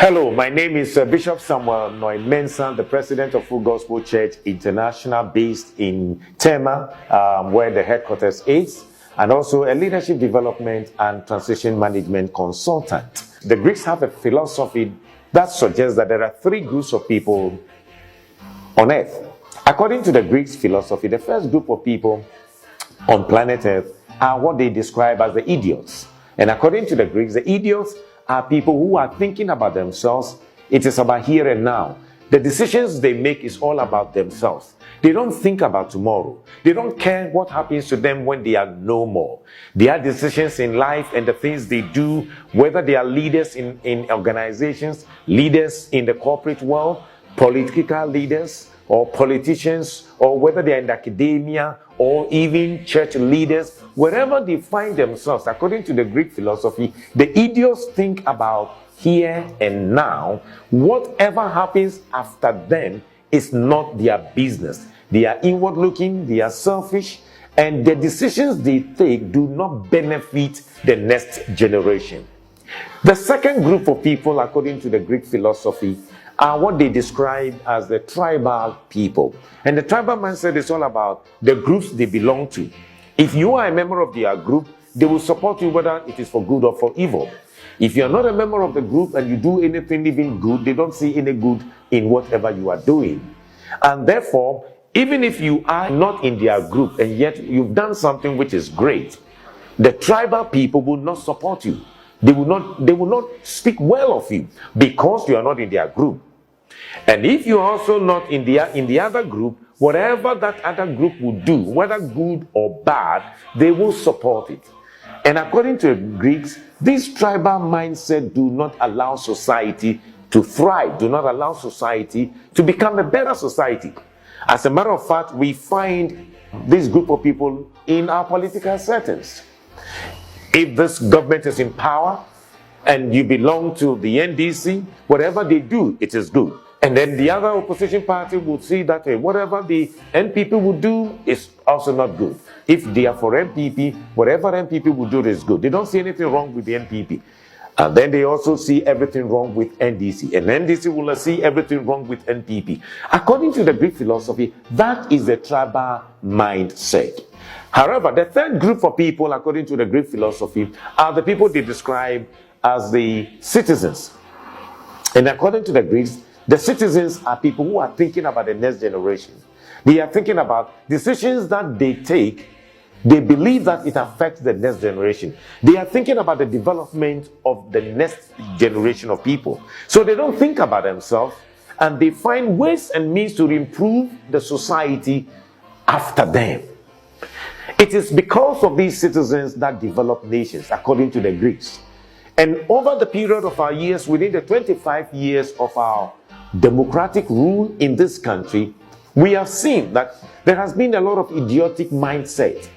Hello, my name is Bishop Samuel Noy Mensah, the president of Full Gospel Church International, based in Tema, where the headquarters is, and also a leadership development and transition management consultant. The Greeks have a philosophy that suggests that there are three groups of people on earth. According to the Greeks philosophy, the first group of people on planet Earth are what they describe as the idiots. And according to the Greeks, the idiots are people who are thinking about themselves. It is about here and now. The decisions they make is all about themselves. They don't think about tomorrow. They don't care what happens to them when they are no more. Their decisions in life and the things they do, whether they are leaders in organizations, leaders in the corporate world, political leaders, or politicians, or whether they are in academia, or even church leaders, wherever they find themselves, according to the Greek philosophy, the idiots think about here and now. Whatever happens after them is not their business. They are inward looking, they are selfish, and the decisions they take do not benefit the next generation. The second group of people, according to the Greek philosophy, are what they describe as the tribal people. And the tribal mindset is all about the groups they belong to. If you are a member of their group, they will support you whether it is for good or for evil. If you are not a member of the group and you do anything even good, they don't see any good in whatever you are doing. And therefore, even if you are not in their group and yet you've done something which is great, the tribal people will not support you. They will not speak well of you because you are not in their group. And if you are also not in the other group, whatever that other group will do, whether good or bad, they will support it. And according to the Greeks, this tribal mindset do not allow society to thrive, do not allow society to become a better society. As a matter of fact, we find this group of people in our political settings. If this government is in power and you belong to the NDC, whatever they do, it is good. And then the other opposition party would see that whatever the NPP would do is also not good. If they are for NPP, whatever NPP would do is good. They don't see anything wrong with the NPP. And then they also see everything wrong with NDC. And NDC will see everything wrong with NPP. According to the Greek philosophy, that is the tribal mindset. However, the third group of people, according to the Greek philosophy, are the people they describe as the citizens. And according to the Greeks, the citizens are people who are thinking about the next generation. They are thinking about decisions that they take. They believe that it affects the next generation. They are thinking about the development of the next generation of people. So they don't think about themselves, and they find ways and means to improve the society after them. It is because of these citizens that develop nations, according to the Greeks. And over the period of our years, within the 25 years of our democratic rule in this country, we have seen that there has been a lot of idiotic mindset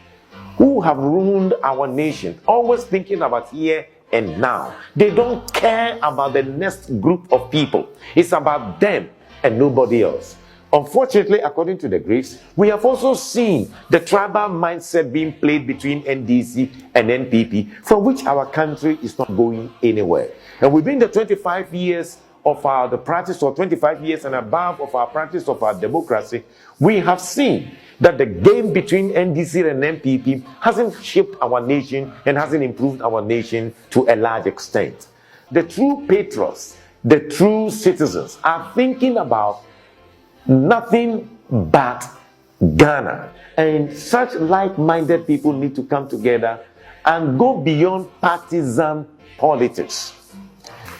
who have ruined our nation, always thinking about here and now. They don't care about the next group of people. It's about them and nobody else. Unfortunately, according to the Greeks, we have also seen the tribal mindset being played between NDC and NPP, from which our country is not going anywhere. And within the 25 years of the practice, or 25 years and above of our practice of our democracy, we have seen that the game between NDC and NPP hasn't shaped our nation and hasn't improved our nation to a large extent. The true patriots, the true citizens are thinking about nothing but Ghana. And such like-minded people need to come together and go beyond partisan politics.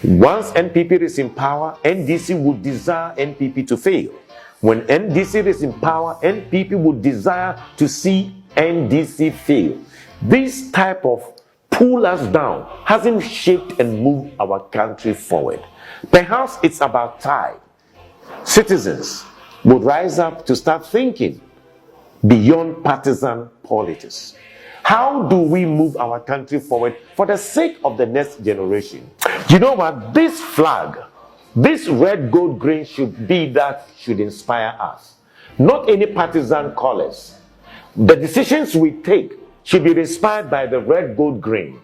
Once NPP is in power, NDC would desire NPP to fail. When NDC is in power, NPP would desire to see NDC fail. This type of pull us down hasn't shaped and moved our country forward. Perhaps it's about time citizens would rise up to start thinking beyond partisan politics. How do we move our country forward for the sake of the next generation? You know what? This flag, this red, gold, green should be that should inspire us. Not any partisan colors. The decisions we take should be inspired by the red, gold, green.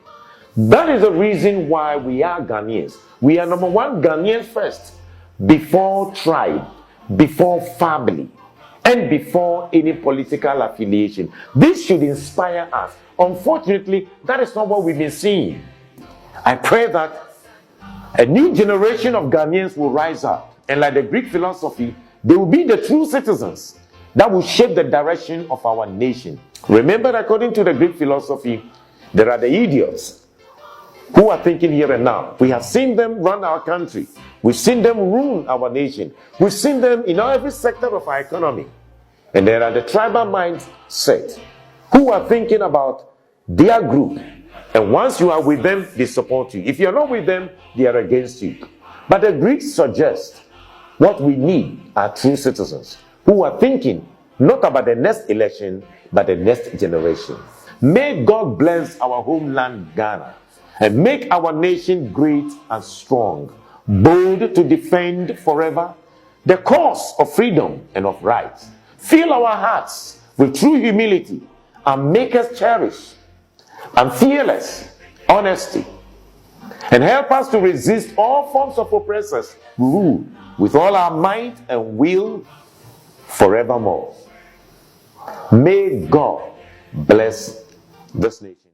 That is the reason why we are Ghanaians. We are number one, Ghanaians first, before tribe, before family, and before any political affiliation. This should inspire us. Unfortunately, that is not what we've been seeing. I pray that a new generation of Ghanaians will rise up, and like the Greek philosophy, they will be the true citizens that will shape the direction of our nation. Remember, according to the Greek philosophy, there are the idiots who are thinking here and now. We have seen them run our country. We've seen them ruin our nation. We've seen them in every sector of our economy. And there are the tribal mindset who are thinking about their group. And once you are with them, they support you. If you're not with them, they are against you. But the Greeks suggest what we need are true citizens who are thinking not about the next election, but the next generation. May God bless our homeland, Ghana, and make our nation great and strong, bold to defend forever the cause of freedom and of rights. Fill our hearts with true humility and make us cherish and fearless honesty, and help us to resist all forms of oppressors rule with all our might and will forevermore. May God bless this nation.